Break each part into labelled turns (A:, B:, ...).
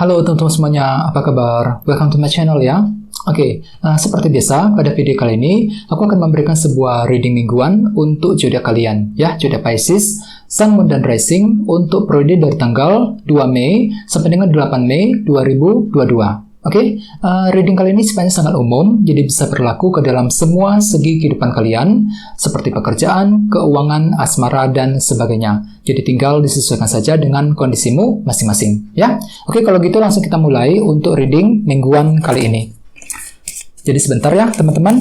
A: Halo teman-teman semuanya, apa kabar? Welcome to my channel ya. Seperti biasa, pada video kali ini aku akan memberikan sebuah reading mingguan untuk zodiak kalian, ya, zodiak Pisces, Sun, Moon, dan Rising untuk periode dari tanggal 2 Mei sampai dengan 8 Mei 2022. Reading kali ini sebenarnya sangat umum, jadi bisa berlaku ke dalam semua segi kehidupan kalian, seperti pekerjaan, keuangan, asmara, dan sebagainya. Jadi tinggal disesuaikan saja dengan kondisimu masing-masing, ya. Kalau gitu langsung kita mulai untuk reading mingguan kali ini. Jadi sebentar ya, teman-teman.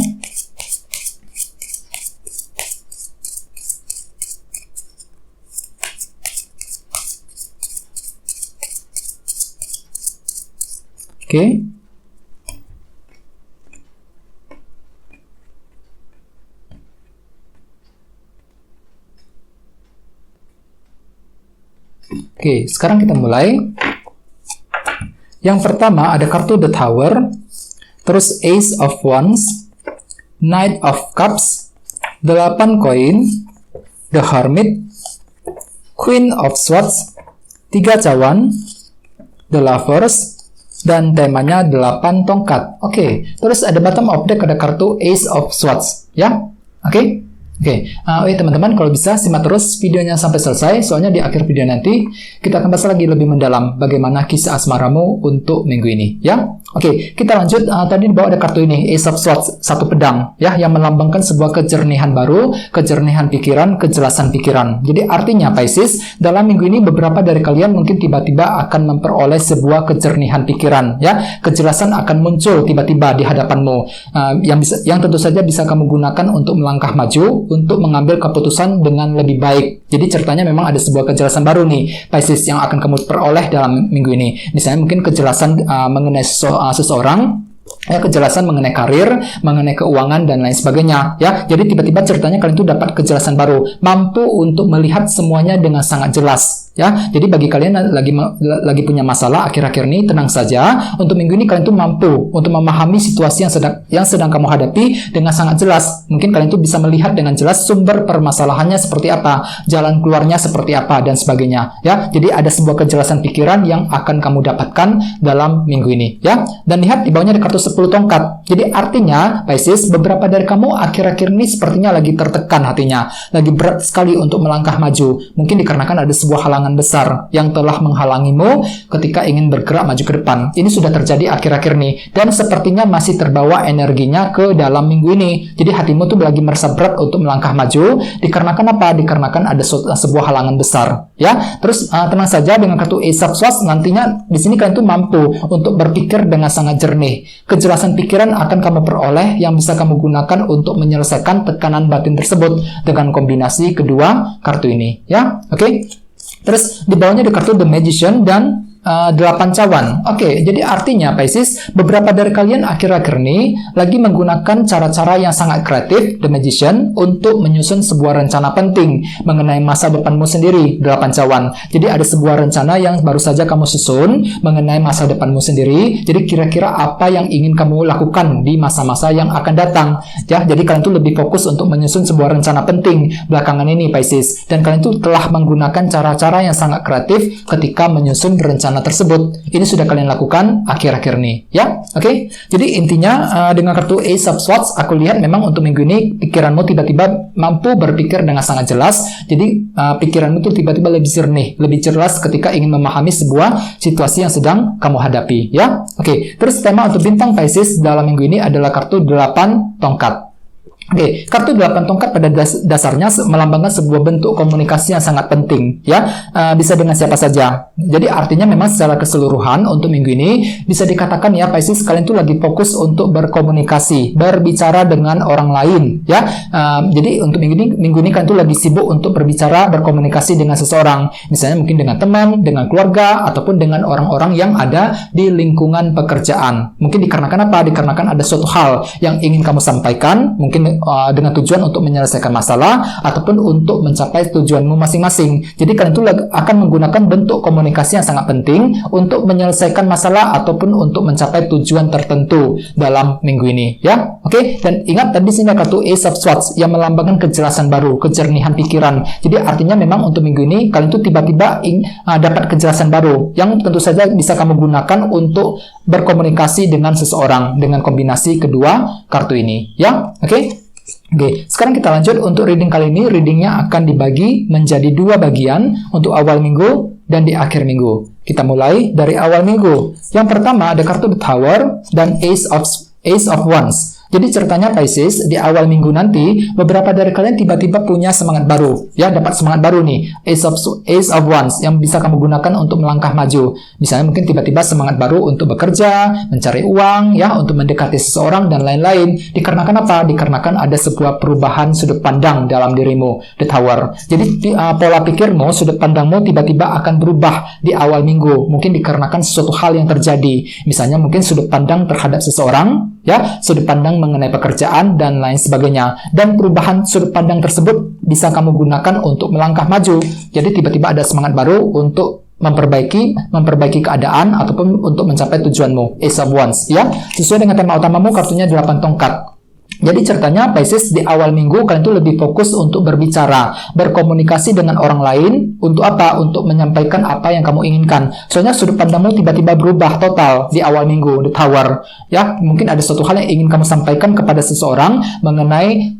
A: Sekarang kita mulai. Yang pertama ada kartu The Tower, terus Ace of Wands, Knight of Cups, 8 koin, The Hermit, Queen of Swords, 3 cawan, The Lovers, dan temanya 8 tongkat. Terus ada bottom of deck ada kartu Ace of Swords, ya. Teman-teman, kalau bisa simak terus videonya sampai selesai, soalnya di akhir video nanti kita akan bahas lagi lebih mendalam bagaimana kisah asmaramu untuk minggu ini, ya. Kita lanjut. Tadi di bawah ada kartu ini, Ace of Swords, 1 pedang, ya, yang melambangkan sebuah kejernihan baru, kejernihan pikiran, kejelasan pikiran. Jadi artinya Pisces, dalam minggu ini beberapa dari kalian mungkin tiba-tiba akan memperoleh sebuah kejernihan pikiran, ya, kejelasan akan muncul tiba-tiba di hadapanmu, yang tentu saja bisa kamu gunakan untuk melangkah maju, untuk mengambil keputusan dengan lebih baik. Jadi ceritanya memang ada sebuah kejelasan baru nih, Pisces, yang akan kamu peroleh dalam minggu ini. Misalnya mungkin kejelasan mengenai seseorang, ya, kejelasan mengenai karir, mengenai keuangan, dan lain sebagainya, ya. Jadi tiba-tiba ceritanya kalian tuh dapat kejelasan baru, mampu untuk melihat semuanya dengan sangat jelas, ya. Jadi bagi kalian lagi punya masalah akhir-akhir ini, tenang saja. Untuk minggu ini kalian tuh mampu untuk memahami situasi yang sedang kamu hadapi dengan sangat jelas. Mungkin kalian tuh bisa melihat dengan jelas sumber permasalahannya seperti apa, jalan keluarnya seperti apa, dan sebagainya, ya. Jadi ada sebuah kejelasan pikiran yang akan kamu dapatkan dalam minggu ini, ya. Dan lihat di bawahnya ada kartu 10 tongkat. Jadi artinya Pisces, beberapa dari kamu akhir-akhir ini sepertinya lagi tertekan hatinya, lagi berat sekali untuk melangkah maju. Mungkin dikarenakan ada sebuah halangan besar yang telah menghalangimu ketika ingin bergerak maju ke depan. Ini sudah terjadi akhir-akhir ini, dan sepertinya masih terbawa energinya ke dalam minggu ini. Jadi hatimu tuh lagi merasa berat untuk melangkah maju. Dikarenakan apa? Dikarenakan ada sebuah halangan besar, ya. Terus tenang saja, dengan kartu Ace of Swords nantinya di sini kalian tuh mampu untuk berpikir dengan sangat jernih. Kejelasan pikiran akan kamu peroleh yang bisa kamu gunakan untuk menyelesaikan tekanan batin tersebut dengan kombinasi kedua kartu ini, ya. Terus di bawahnya ada kartu The Magician dan 8 cawan. Jadi artinya Pisces, beberapa dari kalian akhir-akhir ini lagi menggunakan cara-cara yang sangat kreatif, The Magician, untuk menyusun sebuah rencana penting mengenai masa depanmu sendiri, 8 cawan. Jadi ada sebuah rencana yang baru saja kamu susun mengenai masa depanmu sendiri. Jadi kira-kira apa yang ingin kamu lakukan di masa-masa yang akan datang, ya. Jadi kalian tuh lebih fokus untuk menyusun sebuah rencana penting belakangan ini, Pisces. Dan kalian tuh telah menggunakan cara-cara yang sangat kreatif ketika menyusun rencana tersebut. Ini sudah kalian lakukan akhir-akhir ini, ya. Jadi intinya dengan kartu Ace of Swords, aku lihat memang untuk minggu ini pikiranmu tiba-tiba mampu berpikir dengan sangat jelas. Jadi pikiranmu tuh tiba-tiba lebih jernih, lebih jelas ketika ingin memahami sebuah situasi yang sedang kamu hadapi, ya. Terus tema untuk bintang Pisces dalam minggu ini adalah kartu 8 tongkat. Kartu 8 tongkat pada dasarnya melambangkan sebuah bentuk komunikasi yang sangat penting, ya. Bisa dengan siapa saja. Jadi artinya memang secara keseluruhan untuk minggu ini bisa dikatakan, ya, Pisces, kalian tuh lagi fokus untuk berkomunikasi, berbicara dengan orang lain, ya. Jadi untuk minggu ini kalian tuh lagi sibuk untuk berbicara, berkomunikasi dengan seseorang, misalnya mungkin dengan teman, dengan keluarga, ataupun dengan orang-orang yang ada di lingkungan pekerjaan. Mungkin dikarenakan apa? Dikarenakan ada suatu hal yang ingin kamu sampaikan, mungkin dengan tujuan untuk menyelesaikan masalah ataupun untuk mencapai tujuanmu masing-masing. Jadi kalian itu akan menggunakan bentuk komunikasi yang sangat penting untuk menyelesaikan masalah ataupun untuk mencapai tujuan tertentu dalam minggu ini, ya. Oke, dan ingat tadi sini kartu Ace of Swords yang melambangkan kejelasan baru, kejernihan pikiran. Jadi artinya memang untuk minggu ini kalian itu tiba-tiba dapat kejelasan baru yang tentu saja bisa kamu gunakan untuk berkomunikasi dengan seseorang dengan kombinasi kedua kartu ini, ya. Oke, sekarang kita lanjut untuk reading kali ini. Readingnya akan dibagi menjadi dua bagian untuk awal minggu dan di akhir minggu. Kita mulai dari awal minggu. Yang pertama ada kartu The Tower dan Ace of Wands. Jadi ceritanya Pisces, di awal minggu nanti, beberapa dari kalian tiba-tiba punya semangat baru. Ya, dapat semangat baru nih. Ace of Wands yang bisa kamu gunakan untuk melangkah maju. Misalnya mungkin tiba-tiba semangat baru untuk bekerja, mencari uang, ya, untuk mendekati seseorang, dan lain-lain. Dikarenakan apa? Dikarenakan ada sebuah perubahan sudut pandang dalam dirimu, The Tower. Jadi pola pikirmu, sudut pandangmu tiba-tiba akan berubah di awal minggu. Mungkin dikarenakan sesuatu hal yang terjadi. Misalnya mungkin sudut pandang terhadap seseorang, ya, sudut pandang mengenai pekerjaan dan lain sebagainya. Dan perubahan sudut pandang tersebut bisa kamu gunakan untuk melangkah maju. Jadi tiba-tiba ada semangat baru untuk memperbaiki keadaan ataupun untuk mencapai tujuanmu. Ace of Wands, ya. Sesuai dengan tema utamamu, kartunya 8 tongkat. Jadi ceritanya Pisces, di awal minggu kalian tuh lebih fokus untuk berbicara, berkomunikasi dengan orang lain. Untuk apa? Untuk menyampaikan apa yang kamu inginkan. Soalnya sudut pandangmu tiba-tiba berubah total di awal minggu, The Tower. Ya, mungkin ada suatu hal yang ingin kamu sampaikan kepada seseorang mengenai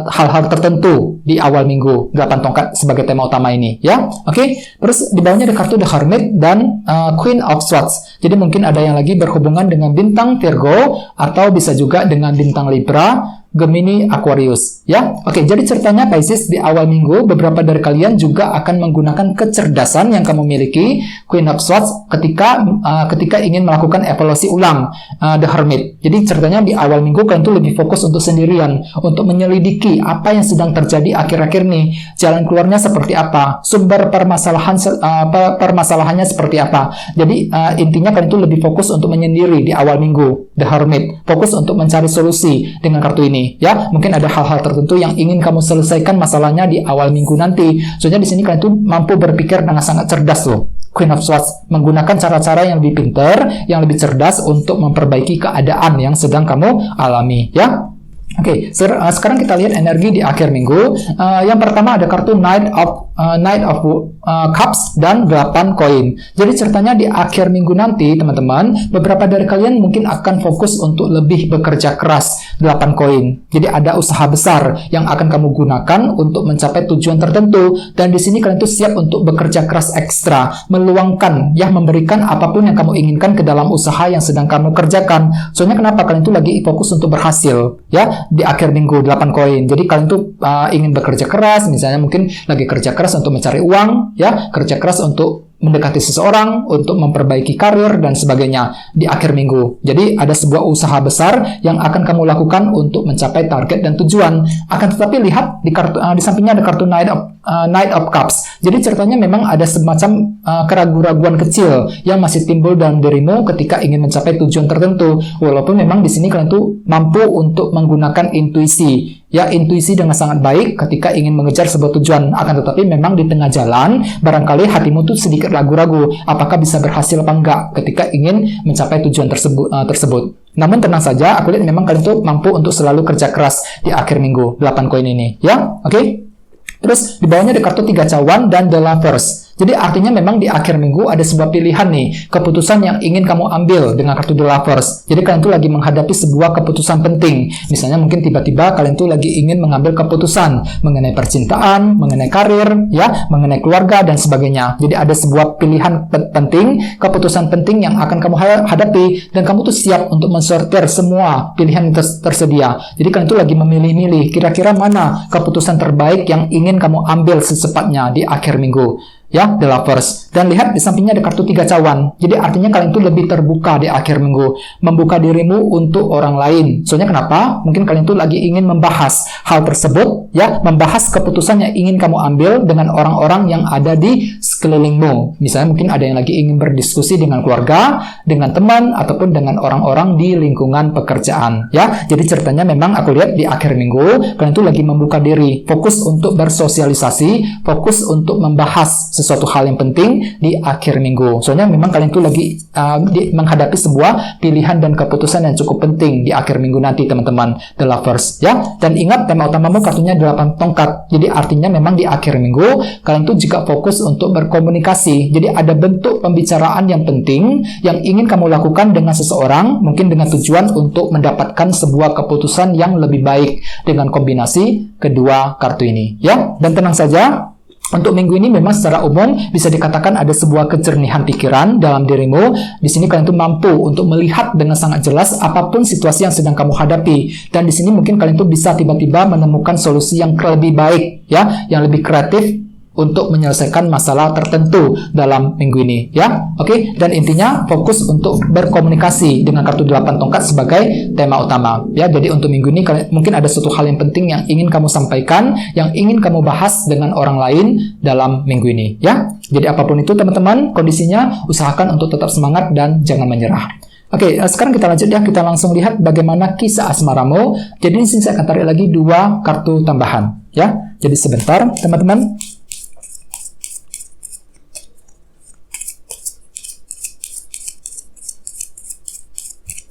A: hal-hal tertentu di awal minggu. 8 tongkat sebagai tema utama ini, ya. Oke. Terus di bawahnya ada kartu The Hermit dan Queen of Swords. Jadi mungkin ada yang lagi berhubungan dengan bintang Virgo atau bisa juga dengan bintang Libra, Gemini, Aquarius, ya. Oke, jadi ceritanya Pisces, di awal minggu beberapa dari kalian juga akan menggunakan kecerdasan yang kamu miliki, Queen of Swords, ketika ingin melakukan evaluasi ulang The Hermit. Jadi ceritanya di awal minggu kalian tuh lebih fokus untuk sendirian, untuk menyelidiki apa yang sedang terjadi akhir-akhir nih, jalan keluarnya seperti apa, sumber permasalahannya seperti apa. Jadi intinya kalian tuh lebih fokus untuk menyendiri di awal minggu, The Hermit, fokus untuk mencari solusi dengan kartu ini. Ya, mungkin ada hal-hal tertentu yang ingin kamu selesaikan masalahnya di awal minggu nanti. Soalnya di sini kalian tuh mampu berpikir dengan sangat cerdas loh. Queen of Swords menggunakan cara-cara yang lebih pintar, yang lebih cerdas untuk memperbaiki keadaan yang sedang kamu alami, ya. Oke, sekarang kita lihat energi di akhir minggu. Yang pertama ada kartu Knight of Cups dan 8 koin. Jadi ceritanya di akhir minggu nanti, teman-teman, beberapa dari kalian mungkin akan fokus untuk lebih bekerja keras. 8 koin. Jadi ada usaha besar yang akan kamu gunakan untuk mencapai tujuan tertentu. Dan di sini kalian tuh siap untuk bekerja keras ekstra, meluangkan, ya, memberikan apapun yang kamu inginkan ke dalam usaha yang sedang kamu kerjakan. Soalnya kenapa? Kalian tuh lagi fokus untuk berhasil, ya. Di akhir minggu 8 koin. Jadi kalian tuh ingin bekerja keras, misalnya mungkin lagi kerja keras untuk mencari uang, ya, kerja keras untuk mendekati seseorang, untuk memperbaiki karir dan sebagainya di akhir minggu. Jadi ada sebuah usaha besar yang akan kamu lakukan untuk mencapai target dan tujuan. Akan tetapi lihat di sampingnya ada kartu Knight of Cups. Jadi ceritanya memang ada semacam keraguan-raguan kecil yang masih timbul dalam dirimu ketika ingin mencapai tujuan tertentu. Walaupun memang di sini kalian tuh mampu untuk menggunakan intuisi. Ya, intuisi dengan sangat baik ketika ingin mengejar sebuah tujuan. Akan tetapi memang di tengah jalan, barangkali hatimu tuh sedikit ragu-ragu apakah bisa berhasil apa enggak ketika ingin mencapai tujuan tersebut. Namun tenang saja, aku lihat memang kalian tuh mampu untuk selalu kerja keras di akhir minggu 8 koin ini, ya. Oke. Terus di bawahnya ada kartu 3 cawan dan The Lovers. Jadi artinya memang di akhir minggu ada sebuah pilihan nih, keputusan yang ingin kamu ambil dengan kartu The Lovers. Jadi kalian tuh lagi menghadapi sebuah keputusan penting. Misalnya mungkin tiba-tiba kalian tuh lagi ingin mengambil keputusan mengenai percintaan, mengenai karir, ya, mengenai keluarga dan sebagainya. Jadi ada sebuah pilihan penting, keputusan penting yang akan kamu hadapi dan kamu tuh siap untuk mensortir semua pilihan tersedia. Jadi kalian tuh lagi memilih-milih kira-kira mana keputusan terbaik yang ingin kamu ambil secepatnya di akhir minggu. Ya, The Lovers. Dan lihat di sampingnya ada kartu 3 cawan. Jadi artinya kalian itu lebih terbuka di akhir minggu. Membuka dirimu untuk orang lain. Soalnya kenapa? Mungkin kalian itu lagi ingin membahas hal tersebut, ya, membahas keputusan yang ingin kamu ambil dengan orang-orang yang ada di sekelilingmu. Misalnya mungkin ada yang lagi ingin berdiskusi dengan keluarga, dengan teman, ataupun dengan orang-orang di lingkungan pekerjaan, ya. Jadi ceritanya memang aku lihat di akhir minggu, kalian itu lagi membuka diri, fokus untuk bersosialisasi, fokus untuk membahas sesuatu hal yang penting di akhir minggu. Soalnya memang kalian itu lagi menghadapi sebuah pilihan dan keputusan yang cukup penting di akhir minggu nanti, teman-teman, the lovers, ya. Dan ingat, tema utamamu kartunya 8 tongkat. Jadi artinya memang di akhir minggu kalian itu juga fokus untuk berkomunikasi. Jadi ada bentuk pembicaraan yang penting yang ingin kamu lakukan dengan seseorang, mungkin dengan tujuan untuk mendapatkan sebuah keputusan yang lebih baik dengan kombinasi kedua kartu ini, ya. Dan tenang saja, untuk minggu ini memang secara umum bisa dikatakan ada sebuah kejernihan pikiran dalam dirimu. Di sini kalian tuh mampu untuk melihat dengan sangat jelas apapun situasi yang sedang kamu hadapi. Dan di sini mungkin kalian tuh bisa tiba-tiba menemukan solusi yang lebih baik, ya, yang lebih kreatif untuk menyelesaikan masalah tertentu dalam minggu ini, ya. Oke, dan intinya fokus untuk berkomunikasi dengan kartu 8 tongkat sebagai tema utama, ya. Jadi untuk minggu ini mungkin ada suatu hal yang penting yang ingin kamu sampaikan, yang ingin kamu bahas dengan orang lain dalam minggu ini, ya. Jadi apapun itu, teman-teman, kondisinya usahakan untuk tetap semangat dan jangan menyerah. Oke, sekarang kita lanjut, ya. Kita langsung lihat bagaimana kisah asmaramu. Jadi di sini saya akan tarik lagi 2 kartu tambahan, ya. Jadi sebentar, teman-teman.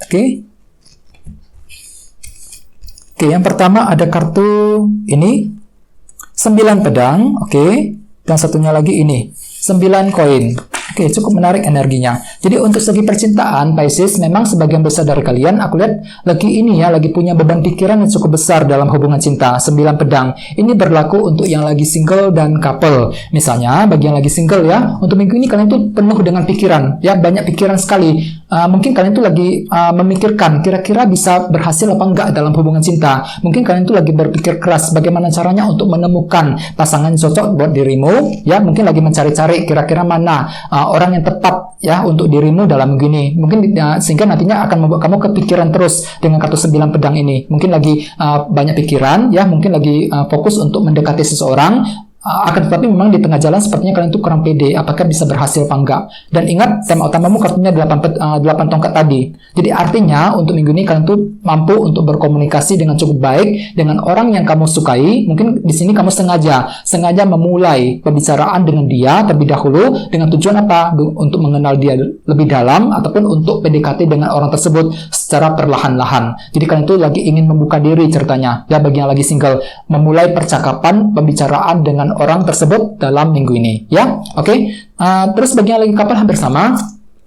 A: Oke, yang pertama ada kartu ini 9 pedang, oke. Dan satunya lagi ini 9 koin. Oke, cukup menarik energinya. Jadi untuk segi percintaan, Pisces, memang sebagian besar dari kalian, aku lihat lagi ini ya, lagi punya beban pikiran yang cukup besar dalam hubungan cinta. 9 pedang. Ini berlaku untuk yang lagi single dan couple. Misalnya, bagi yang lagi single ya, untuk minggu ini kalian tuh penuh dengan pikiran, ya, banyak pikiran sekali. Mungkin kalian tuh lagi memikirkan, kira-kira bisa berhasil apa enggak dalam hubungan cinta. Mungkin kalian tuh lagi berpikir keras, bagaimana caranya untuk menemukan pasangan cocok buat dirimu, ya. Mungkin lagi mencari-cari, kira-kira mana orang yang tepat ya untuk dirimu dalam minggu ini. Mungkin sehingga nantinya akan membuat kamu kepikiran terus dengan kartu 9 pedang ini. Mungkin lagi banyak pikiran ya, mungkin lagi fokus untuk mendekati seseorang. Akan tetapi memang di tengah jalan sepertinya kalian tuh kurang pede, apakah bisa berhasil apa enggak. Dan ingat, tema utamamu kartunya 8 tongkat tadi. Jadi artinya untuk minggu ini kalian tuh mampu untuk berkomunikasi dengan cukup baik dengan orang yang kamu sukai. Mungkin di sini kamu sengaja memulai pembicaraan dengan dia terlebih dahulu dengan tujuan apa? Untuk mengenal dia lebih dalam ataupun untuk PDKT dengan orang tersebut secara perlahan-lahan. Jadi kalian tuh lagi ingin membuka diri ceritanya. Ya, bagi yang lagi single, memulai percakapan, pembicaraan dengan orang tersebut dalam minggu ini, ya. Oke. Terus bagi yang lagi couple hampir sama.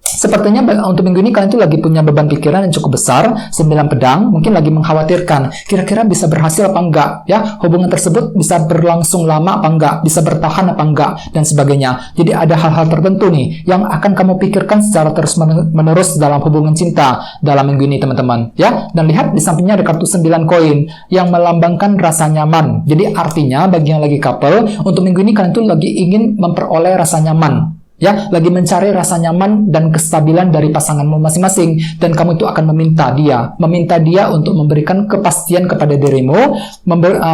A: Sepertinya untuk minggu ini kalian tuh lagi punya beban pikiran yang cukup besar, 9 pedang, mungkin lagi mengkhawatirkan, kira-kira bisa berhasil apa enggak, ya, hubungan tersebut bisa berlangsung lama apa enggak, bisa bertahan apa enggak, dan sebagainya. Jadi ada hal-hal tertentu nih, yang akan kamu pikirkan secara terus-menerus dalam hubungan cinta dalam minggu ini, teman-teman, ya. Dan lihat di sampingnya ada kartu 9 koin, yang melambangkan rasa nyaman. Jadi artinya, bagi yang lagi couple, untuk minggu ini kalian tuh lagi ingin memperoleh rasa nyaman. Ya, lagi mencari rasa nyaman dan kestabilan dari pasanganmu masing-masing, dan kamu itu akan meminta dia untuk memberikan kepastian kepada dirimu,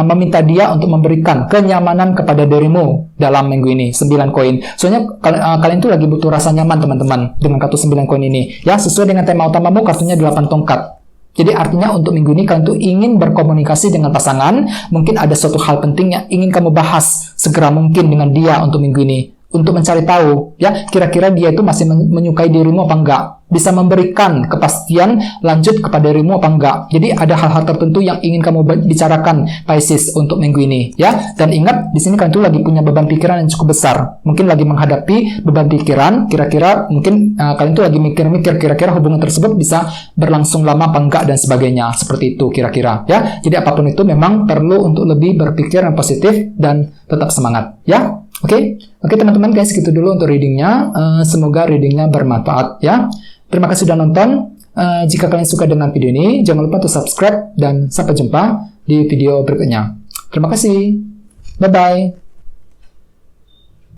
A: meminta dia untuk memberikan kenyamanan kepada dirimu dalam minggu ini. 9 koin. Soalnya kalian itu lagi butuh rasa nyaman, teman-teman, dengan kartu 9 koin ini. Ya, sesuai dengan tema utamamu kartunya 8 tongkat. Jadi artinya untuk minggu ini kalian tuh ingin berkomunikasi dengan pasangan, mungkin ada suatu hal penting yang ingin kamu bahas segera mungkin dengan dia untuk minggu ini. Untuk mencari tahu, ya, kira-kira dia itu masih menyukai dirimu apa enggak, bisa memberikan kepastian lanjut kepada dirimu apa enggak. Jadi ada hal-hal tertentu yang ingin kamu bicarakan, Pisces, untuk minggu ini, ya. Dan ingat, di sini kalian tuh lagi punya beban pikiran yang cukup besar, mungkin lagi menghadapi beban pikiran, kira-kira mungkin kalian tuh lagi mikir-mikir, kira-kira hubungan tersebut bisa berlangsung lama apa enggak, dan sebagainya, seperti itu kira-kira, ya. Jadi apapun itu memang perlu untuk lebih berpikir yang positif dan tetap semangat, ya. Oke, teman-teman, guys, gitu dulu untuk readingnya. Semoga readingnya bermanfaat, ya. Terima kasih sudah nonton. Jika kalian suka dengan video ini, jangan lupa untuk subscribe, dan sampai jumpa di video berikutnya. Terima kasih. Bye-bye.